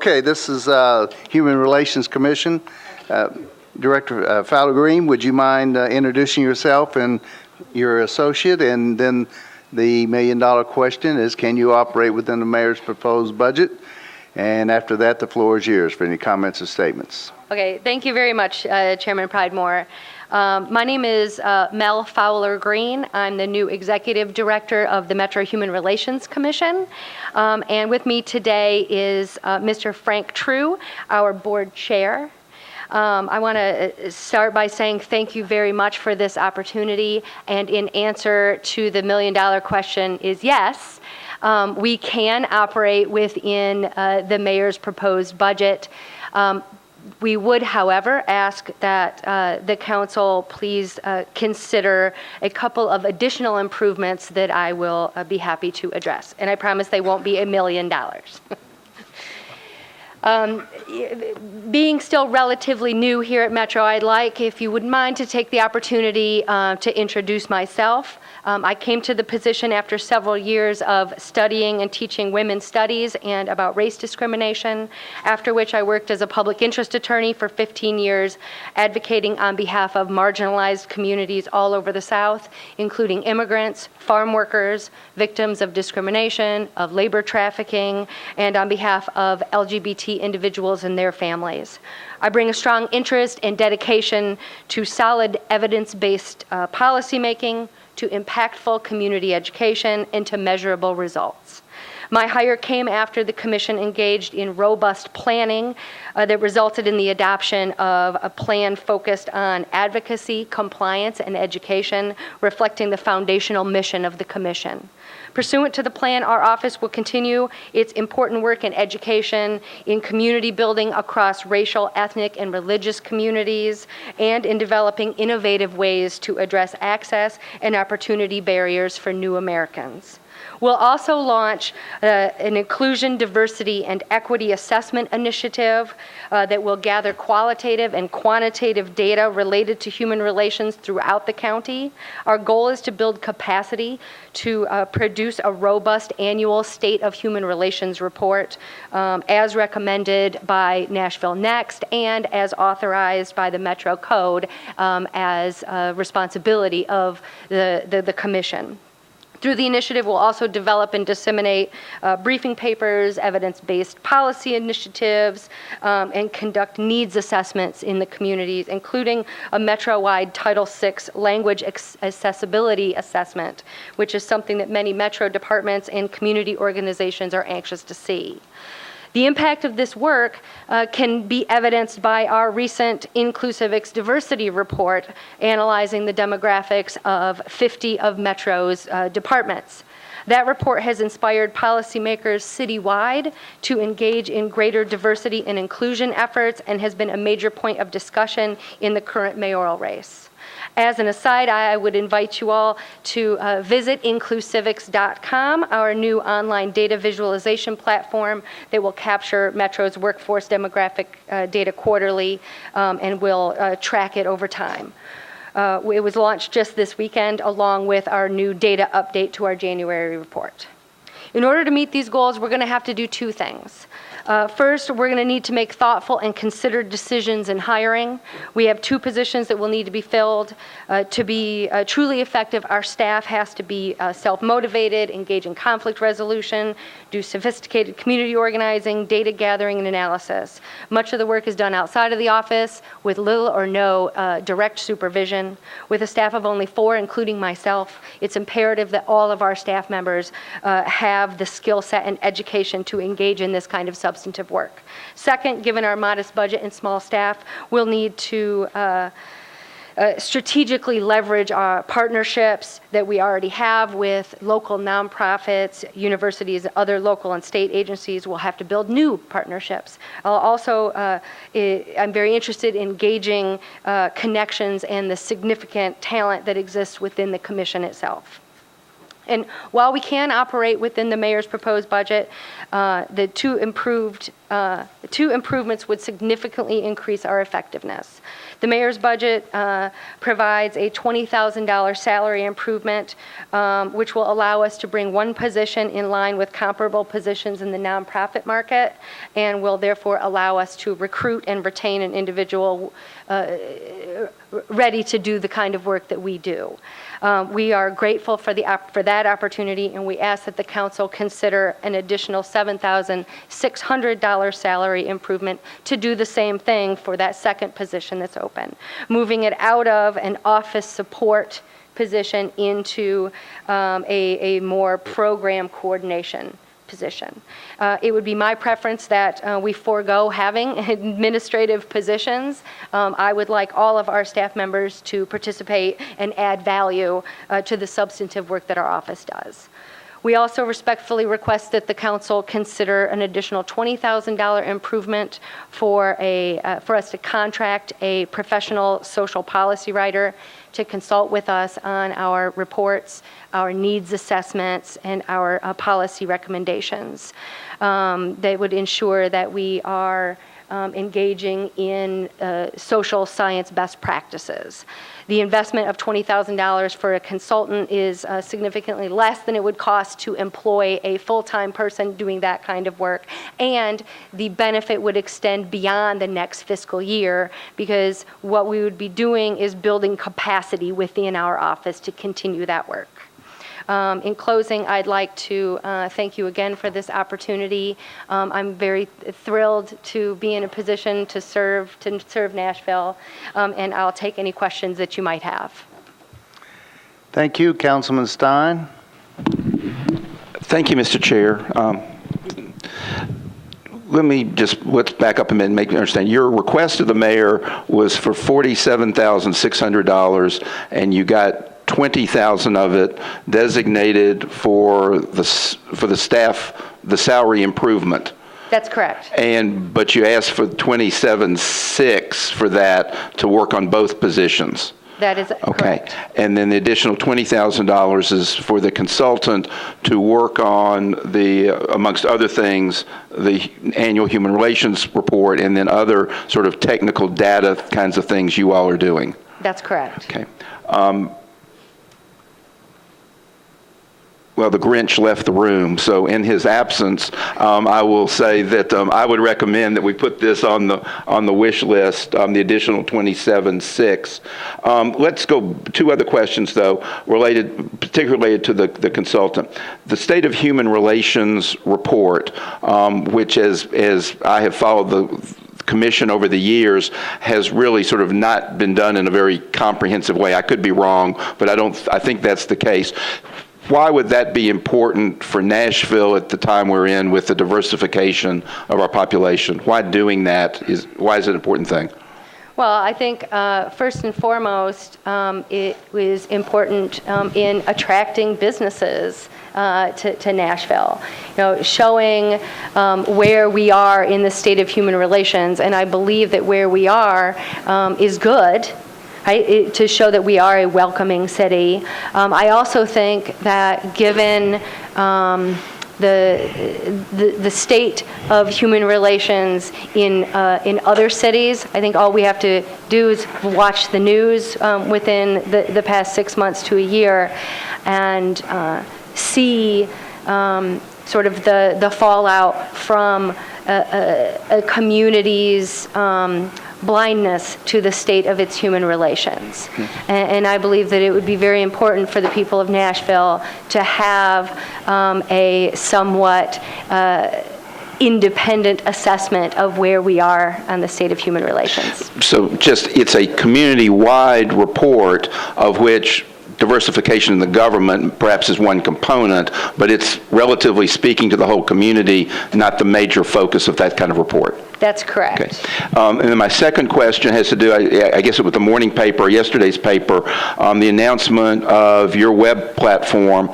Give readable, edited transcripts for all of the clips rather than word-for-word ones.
Okay, this is Human Relations Commission. Director Fowler Green, would you mind introducing yourself and your associate? And then the million-dollar question is, can you operate within the mayor's proposed budget? And after that, the floor is yours for any comments or statements. Okay, thank you very much, Chairman Pridemore. My name is Mel Fowler Green. I'm the new Executive Director of the Metro Human Relations Commission. And with me today is Mr. Frank True, our board chair. I want to start by saying thank you very much for this opportunity. And in answer to the million-dollar question is yes, we can operate within the mayor's proposed budget. We would, however, ask that the council please consider a couple of additional improvements that I will be happy to address. And I promise they won't be $1 million. Being still relatively new here at Metro, I'd like, if you wouldn't mind, to take the opportunity to introduce myself. I came to the position after several years of studying and teaching women's studies and about race discrimination, after which I worked as a public interest attorney for 15 years, advocating on behalf of marginalized communities all over the South, including immigrants, farm workers, victims of discrimination, of labor trafficking, and on behalf of LGBT individuals and their families. I bring a strong interest and dedication to solid evidence-based policymaking, to impactful community education, and to measurable results. My hire came after the commission engaged in robust planning that resulted in the adoption of a plan focused on advocacy, compliance, and education, reflecting the foundational mission of the commission. Pursuant to the plan, our office will continue its important work in education, in community building across racial, ethnic, and religious communities, and in developing innovative ways to address access and opportunity barriers for new Americans. We'll also launch an inclusion, diversity, and equity assessment initiative that will gather qualitative and quantitative data related to human relations throughout the county. Our goal is to build capacity to produce a robust annual State of Human Relations report as recommended by Nashville Next and as authorized by the Metro Code as a responsibility of the Commission. Through the initiative, we'll also develop and disseminate briefing papers, evidence-based policy initiatives, and conduct needs assessments in the communities, including a Metro-wide Title VI language accessibility assessment, which is something that many Metro departments and community organizations are anxious to see. The impact of this work can be evidenced by our recent Inclusivics Diversity Report, analyzing the demographics of 50 of Metro's departments. That report has inspired policymakers citywide to engage in greater diversity and inclusion efforts and has been a major point of discussion in the current mayoral race. As an aside, I would invite you all to visit inclusivics.com, our new online data visualization platform that will capture Metro's workforce demographic data quarterly and will track it over time. It was launched just this weekend along with our new data update to our January report. In order to meet these goals, we're going to have to do two things. First, we're going to need to make thoughtful and considered decisions in hiring. We have two positions that will need to be filled. To be truly effective, our staff has to be self-motivated, engage in conflict resolution, do sophisticated community organizing, data gathering, and analysis. Much of the work is done outside of the office with little or no direct supervision. With a staff of only 4, including myself, it's imperative that all of our staff members have the skill set and education to engage in this kind of substantive work. Second, given our modest budget and small staff, we'll need to strategically leverage our partnerships that we already have with local nonprofits, universities, other local and state agencies. We'll have to build new partnerships. Also, I'm very interested in gauging connections and the significant talent that exists within the commission itself. And while we can operate within the mayor's proposed budget, the two improvements would significantly increase our effectiveness. The mayor's budget provides a $20,000 salary improvement, which will allow us to bring one position in line with comparable positions in the nonprofit market, and will therefore allow us to recruit and retain an individual ready to do the kind of work that we do. We are grateful for that opportunity, and we ask that the council consider an additional $7,600 salary improvement to do the same thing for that second position that's open, moving it out of an office support position into a more program coordination position. It would be my preference that we forego having administrative positions. I would like all of our staff members to participate and add value to the substantive work that our office does. We also respectfully request that the council consider an additional $20,000 improvement for us to contract a professional social policy writer to consult with us on our reports, our needs assessments, and our policy recommendations. That would ensure that we are engaging in social science best practices. The investment of $20,000 for a consultant is significantly less than it would cost to employ a full-time person doing that kind of work, and the benefit would extend beyond the next fiscal year, because what we would be doing is building capacity within our office to continue that work. In closing, I'd like to thank you again for this opportunity. I'm very thrilled to be in a position to serve Nashville, and I'll take any questions that you might have. Thank you, Councilman Stein. Thank you, Mr. Chair. Let's back up a minute and make me understand. Your request of the mayor was for $47,600, and you got $20,000 of it designated for the staff, the salary improvement. That's correct. But you asked for $27,600 for that to work on both positions. That is correct. Okay. And then the additional $20,000 is for the consultant to work on amongst other things, the annual human relations report, and then other sort of technical data kinds of things you all are doing. That's correct. Okay. Well, the Grinch left the room, so in his absence, I will say that I would recommend that we put this on the wish list, the additional $27,600. Let's go two other questions, though, particularly related to the consultant. The State of Human Relations report, which as I have followed the commission over the years, has really sort of not been done in a very comprehensive way. I could be wrong, but I think that's the case. Why would that be important for Nashville at the time we're in with the diversification of our population? Why doing that why is it an important thing? Well, I think first and foremost, it was important in attracting businesses to Nashville, showing where we are in the state of human relations, and I believe that where we are is good. Right, to show that we are a welcoming city. I also think that given the state of human relations in other cities, I think all we have to do is watch the news within the past 6 months to a year and see sort of the fallout from a community's blindness to the state of its human relations. And I believe that it would be very important for the people of Nashville to have a somewhat independent assessment of where we are on the state of human relations. So it's a community-wide report of which diversification in the government perhaps is one component, but it's relatively speaking to the whole community, not the major focus of that kind of report. That's correct. Okay. And then my second question has to do, I guess it was the morning paper, yesterday's paper, the announcement of your web platform.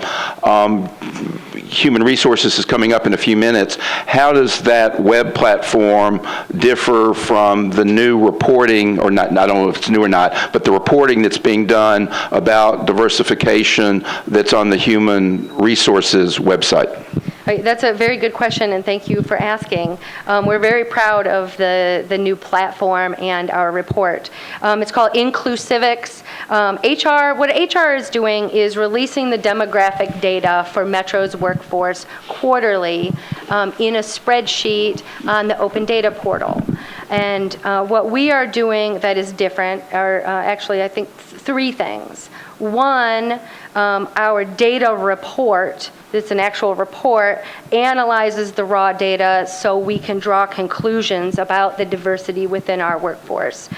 Human Resources is coming up in a few minutes. How does that web platform differ from the new reporting, or not, I don't know if it's new or not, but the reporting that's being done about diversification that's on the Human Resources website? Right, that's a very good question, and thank you for asking. We're very proud of the new platform and our report. It's called Inclusivics. What HR is doing is releasing the demographic data for Metro's workforce quarterly in a spreadsheet on the Open Data Portal. And what we are doing that is different are actually, I think, three things. One, our data report, it's an actual report, analyzes the raw data so we can draw conclusions about the diversity within our workforce.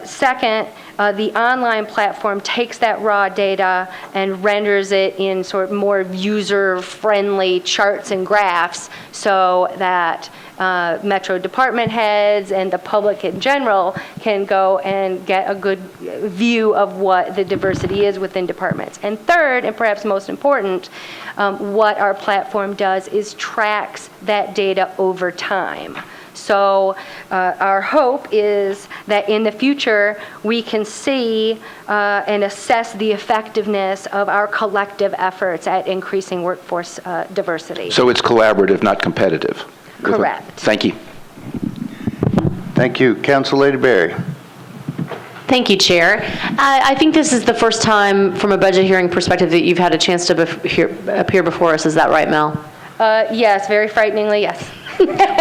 Second, the online platform takes that raw data and renders it in sort of more user-friendly charts and graphs so that Metro department heads and the public in general can go and get a good view of what the diversity is within departments. And third, and perhaps most important, what our platform does is tracks that data over time. So our hope is that in the future we can see and assess the effectiveness of our collective efforts at increasing workforce diversity. So it's collaborative, not competitive. Correct. Thank you. Thank you. Council Lady Berry. Thank you, Chair. I think this is the first time from a budget hearing perspective that you've had a chance to appear before us. Is that right, Mel? Yes, very frighteningly, yes.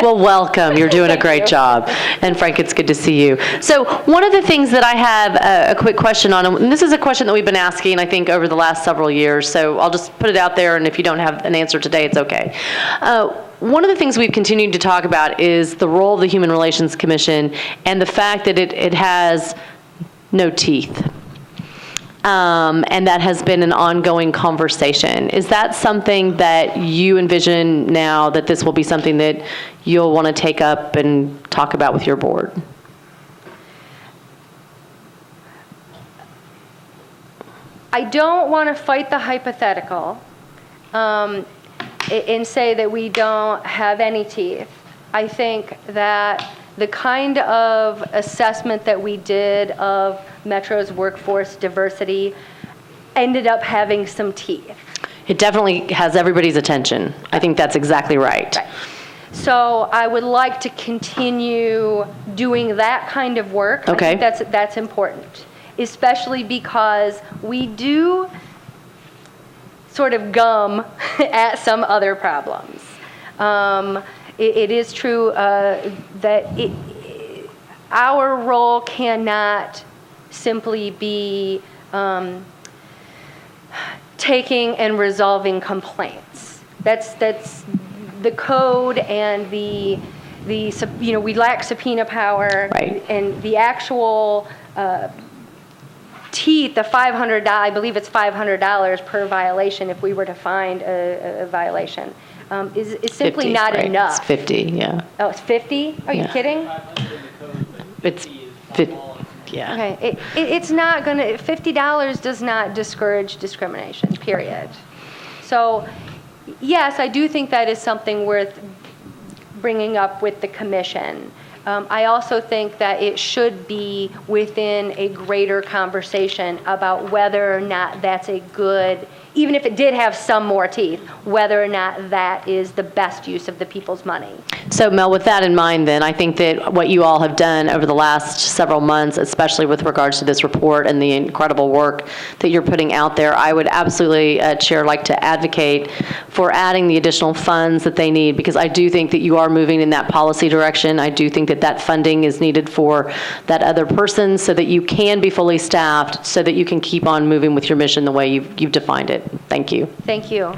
Well, welcome. You're doing a great job. And Frank, it's good to see you. So one of the things that I have a quick question on, and this is a question that we've been asking, I think, over the last several years, so I'll just put it out there, and if you don't have an answer today, it's okay. One of the things we've continued to talk about is the role of the Human Relations Commission and the fact that it has no teeth. And that has been an ongoing conversation. Is that something that you envision now, that this will be something that you'll want to take up and talk about with your board? I don't want to fight the hypothetical and say that we don't have any teeth. I think that the kind of assessment that we did of Metro's workforce diversity ended up having some teeth. It definitely has everybody's attention. I think that's exactly right. Right. So I would like to continue doing that kind of work. Okay. I think that's important, especially because we do sort of gum at some other problems. It is true that our role cannot simply be taking and resolving complaints. That's the code, and we lack subpoena power. Right. And the actual teeth, the $500, I believe it's $500 per violation if we were to find a violation, is simply 50, not right? enough. It's 50, yeah. Oh, it's 50? Are you Yeah. kidding? It's 50, yeah. Okay, it's not gonna, $50 does not discourage discrimination, period. So, yes, I do think that is something worth bringing up with the commission. I also think that it should be within a greater conversation about whether or not that's a good, even if it did have some more teeth, whether or not that is the best use of the people's money. So Mel, with that in mind then, I think that what you all have done over the last several months, especially with regards to this report and the incredible work that you're putting out there, I would absolutely, Chair, like to advocate for adding the additional funds that they need, because I do think that you are moving in that policy direction. I do think that that funding is needed for that other person so that you can be fully staffed, so that you can keep on moving with your mission the way you've defined it. Thank you. Thank you.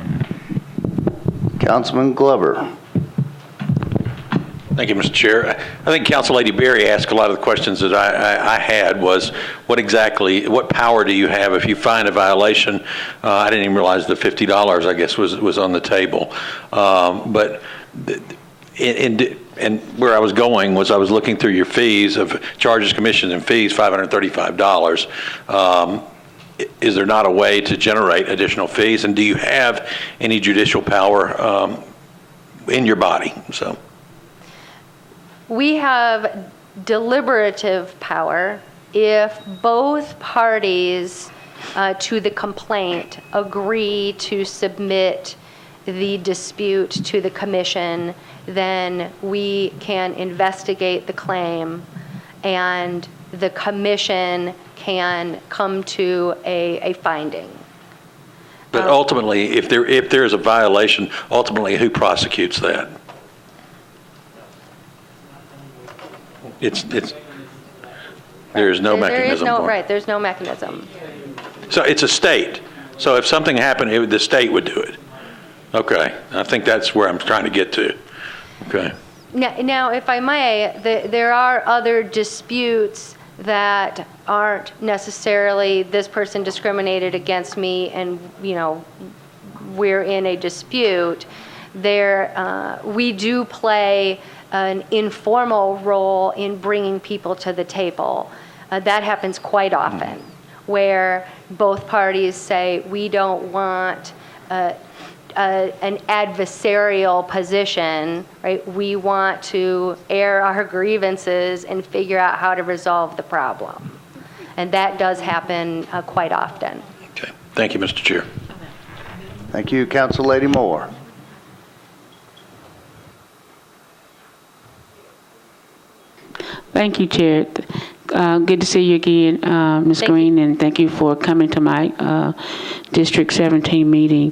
Councilman Glover. Thank you, Mr. Chair. I think Council Lady Berry asked a lot of the questions that I had was, what power do you have if you find a violation? I didn't even realize the $50, I guess, was on the table. But and where I was going was I was looking through your fees of charges, commissions, and fees, $535. is there not a way to generate additional fees? And do you have any judicial power in your body? So, We have deliberative power if both parties to the complaint agree to submit the dispute to the commission, then we can investigate the claim and the commission can come to a finding. but ultimately, if there is a violation, ultimately who prosecutes that? It's there's no mechanism for it. Right, there's no mechanism. So it's a state. So if something happened, the state would do it. Okay, I think that's where I'm trying to get to. Okay. Now, if I may, there are other disputes that aren't necessarily this person discriminated against me and, we're in a dispute. We do play an informal role in bringing people to the table. That happens quite often, where both parties say, we don't want an adversarial position, right? We want to air our grievances and figure out how to resolve the problem. And that does happen quite often. Okay. Thank you, Mr. Chair. Thank you, Council Lady Moore. Thank you, Chair. Good to see you again, Ms. Thank Green, and thank you for coming to my District 17 meeting.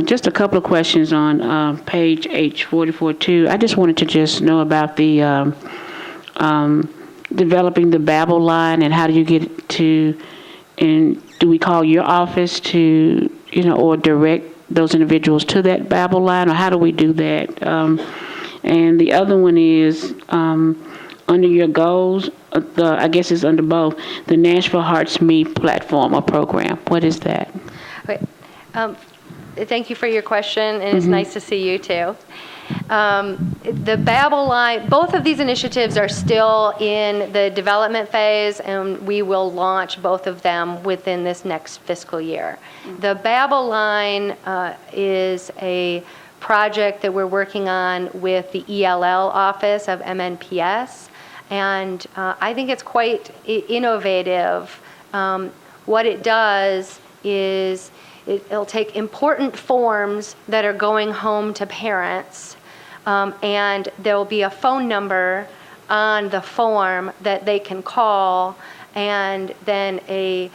Just a couple of questions on page H44-2. I just wanted to just know about the developing the Babel line, and how do you get to, and do we call your office to, or direct those individuals to that Babel line, or how do we do that? And the other one is, under your goals, I guess it's under both, the Nashville Hearts Meet platform or program. What is that? Okay. Thank you for your question, and it's nice to see you too. The Babel line, both of these initiatives are still in the development phase, and we will launch both of them within this next fiscal year. The Babel line is a project that we're working on with the ELL office of MNPS. And I think it's quite innovative. What it does is it'll take important forms that are going home to parents, and there will be a phone number on the form that they can call, and then a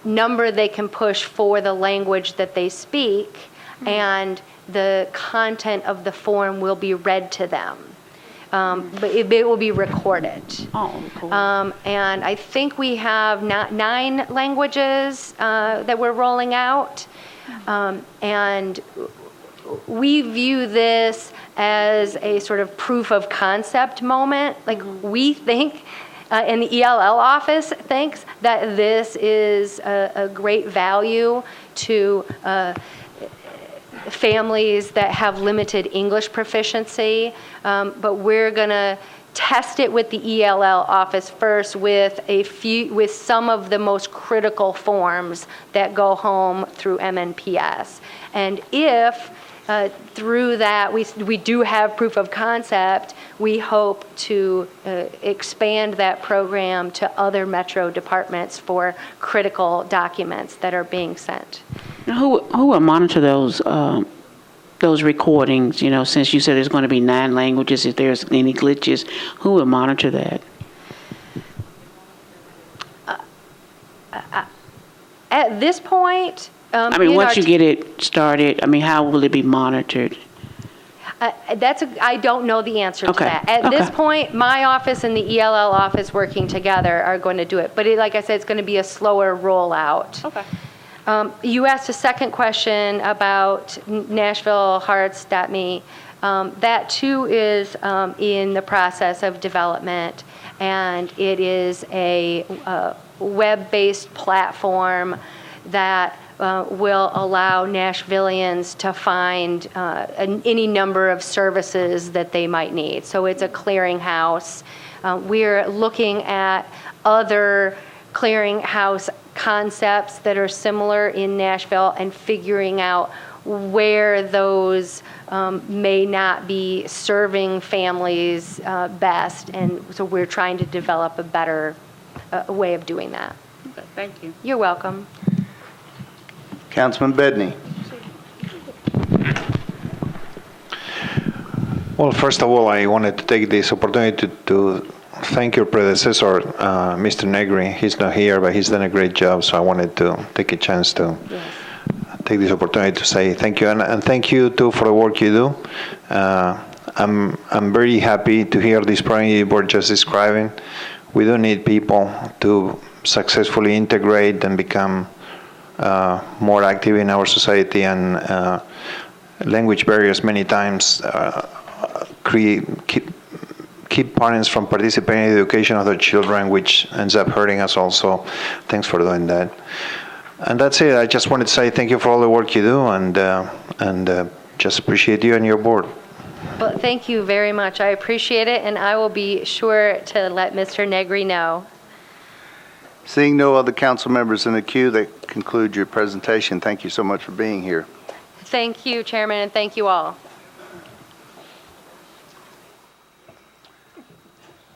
number they can push for the language that they speak, and the content of the form will be read to them. But it will be recorded. Oh, cool. And I think we have 9 languages that we're rolling out. And we view this as a sort of proof of concept moment. Like, we think, and the ELL office thinks, that this is a great value to families that have limited English proficiency, but we're going to test it with the ELL office first with some of the most critical forms that go home through MNPS. And if through that we do have proof of concept, we hope to expand that program to other Metro departments for critical documents that are being sent. Who will monitor those recordings? Since you said there's going to be 9 languages, if there's any glitches, who will monitor that? At this point, Once you get it started, how will it be monitored? I don't know the answer to Okay. that. At this point, my office and the ELL office working together are going to do it. But like I said, it's going to be a slower rollout. Okay. You asked a second question about Nashville Hearts.me. That too is in the process of development, and it is a web-based platform that will allow Nashvillians to find any number of services that they might need. So it's a clearinghouse. We're looking at other clearinghouse concepts that are similar in Nashville and figuring out where those may not be serving families best. And so we're trying to develop a better way of doing that. Thank you. You're welcome. Councilman Bedney. Well, first of all, I wanted to take this opportunity to thank your predecessor, Mr. Negri. He's not here, but he's done a great job, so I wanted to take a chance to take this opportunity to say thank you. And thank you, too, for the work you do. I'm very happy to hear this program you were just describing. We do need people to successfully integrate and become more active in our society, and language barriers many times keep parents from participating in the education of their children, which ends up hurting us also. Thanks for doing that. And that's it. I just wanted to say thank you for all the work you do, and just appreciate you and your board. Well, thank you very much. I appreciate it, and I will be sure to let Mr. Negri know. Seeing no other council members in the queue, that concludes your presentation. Thank you so much for being here. Thank you, Chairman, and thank you all.